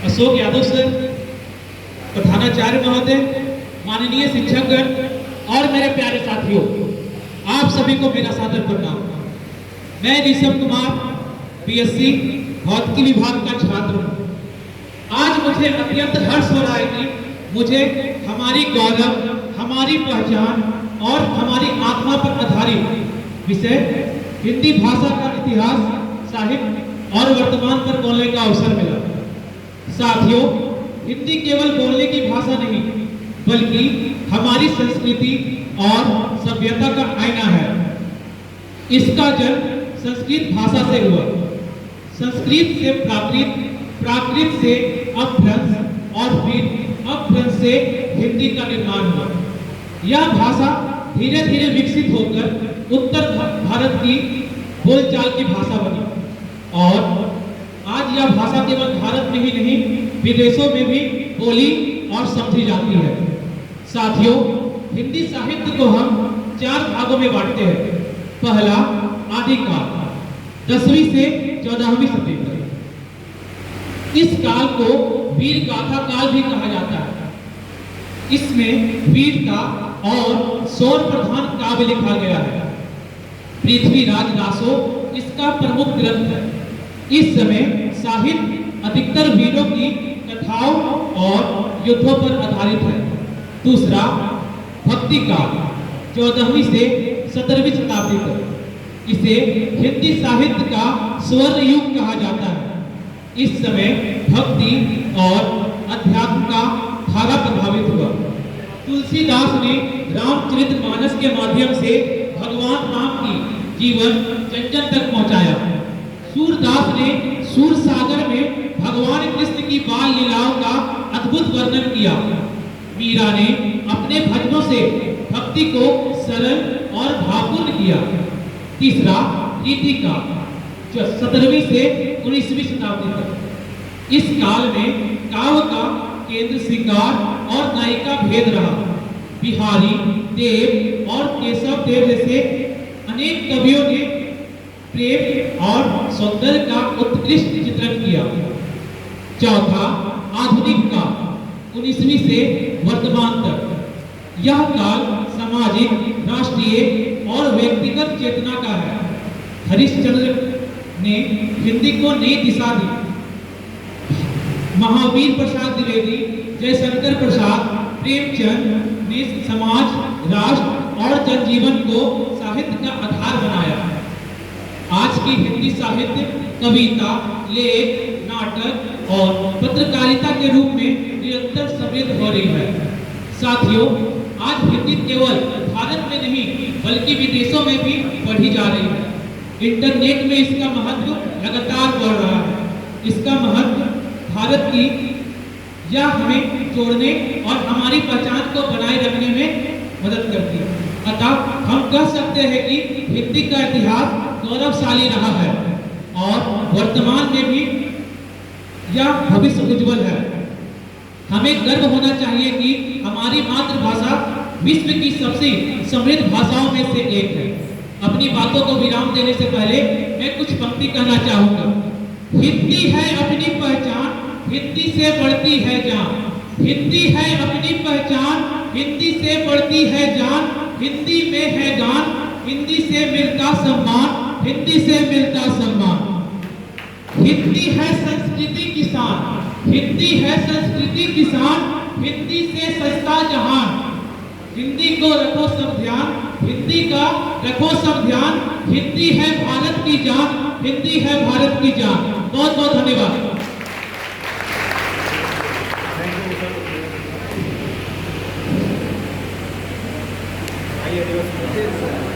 Ashok Yadav sir, प्रधानाचार्य महोदय, माननीय शिक्षकगण और मेरे प्यारे साथियों, आप सभी को मेरा सादर प्रणाम। मैं ऋषभ कुमार बीएससी भौतिकी विभाग का छात्र हूँ। आज मुझे अत्यंत हर्ष हो रहा है कि मुझे हमारी गौरव, हमारी पहचान और हमारी आत्मा पर आधारित विषय हिंदी भाषा का इतिहास, साहित्य और वर्तमान पर बोलने का अवसर मिला। साथियों, हिंदी केवल बोलने की भाषा नहीं बल्कि हमारी संस्कृति और सभ्यता का आईना है। इसका जन्म संस्कृत भाषा से हुआ, संस्कृत से प्राकृत, प्राकृत से अपभ्रंश और फिर अपभ्रंश से हिंदी का निर्माण हुआ। यह भाषा धीरे धीरे विकसित होकर उत्तर भारत की बोलचाल की भाषा बनी और आज यह भाषा केवल भारत में ही नहीं विदेशों में भी बोली और समझी जाती है। साथियों, हिंदी साहित्य को हम 4 भागों में बांटते हैं। पहला आदिकाल, 10वीं से 14वीं सदी तक। इस काल को वीर गाथा काल भी कहा जाता है। इसमें वीरता और शौर प्रधान काव्य लिखा गया है। पृथ्वीराज रासो इसका प्रमुख ग्रंथ है। इस समय साहित्य अधिकतर वीरों की कथाओं और युद्धों पर आधारित है। दूसरा भक्ति काल, 14वीं से 17वीं शताब्दी तक। इसे हिंदी साहित्य का स्वर्ण युग कहा जाता है। इस समय भक्ति और अध्यात्म का धारा प्रभावित हुआ। तुलसीदास ने रामचरितमानस के माध्यम से भगवान राम की जीवन जन जन तक पहुंचाया। सूरदास ने सूर सागर में भगवान कृष्ण की बाल लीलाओं का अद्भुत वर्णन किया। मीरा ने अपने भजनों से भक्ति को सरल और भावपूर्ण किया। तीसरा रीतिका, जो 17वीं से 19वीं शताब्दी तक। इस काल में काव्य का केंद्र श्रृंगार और नायिका भेद रहा। बिहारी, देव और केशव देव जैसे अनेक कवियों ने प्रेम और सौंदर्य का उत्कृष्ट चित्रण किया। चौथा आधुनिक काल, 19वीं से वर्तमान तक। यह काल सामाजिक, राष्ट्रीय और व्यक्तिगत चेतना का है। हरिश्चंद्र ने हिंदी को नई दिशा दी। महावीर प्रसाद द्विवेदी, जयशंकर प्रसाद, प्रेमचंद ने समाज, राष्ट्र और जनजीवन को साहित्य का आधार बनाया। आज की हिंदी साहित्य कविता, लेख, नाटक और पत्रकारिता के रूप में निरंतर समृद्ध हो रही है। साथियों, आज हिंदी केवल भारत में नहीं बल्कि विदेशों में भी बढ़ी जा रही है। इंटरनेट में इसका महत्व लगातार बढ़ रहा है। इसका महत्व भारत की या हमें जोड़ने और हमारी पहचान को बनाए रखने में मदद करती है। अतः हम कह सकते हैं कि हिंदी का इतिहास गौरवशाली रहा है और वर्तमान में भी यह भविष्य उज्जवल है। हमें गर्व होना चाहिए कि हमारी मातृभाषा विश्व की सबसे समृद्ध भाषाओं में से एक है। अपनी बातों को विराम देने से पहले मैं कुछ पंक्ति कहना चाहूंगा। हिंदी है अपनी पहचान, हिंदी से बढ़ती है जान। हिंदी है अपनी पहचान, हिंदी से बढ़ती है जान। हिंदी में है गान, हिंदी से मिलता सम्मान, हिंदी से मिलता सम्मान। हिंदी है संस्कृति किसान, हिंदी है संस्कृति किसान। हिंदी से सजता जहान। हिंदी को रखो सब ध्यान, हिंदी का रखो सब ध्यान। हिंदी है भारत की जान, हिंदी है भारत की जान। बहुत बहुत धन्यवाद। आइए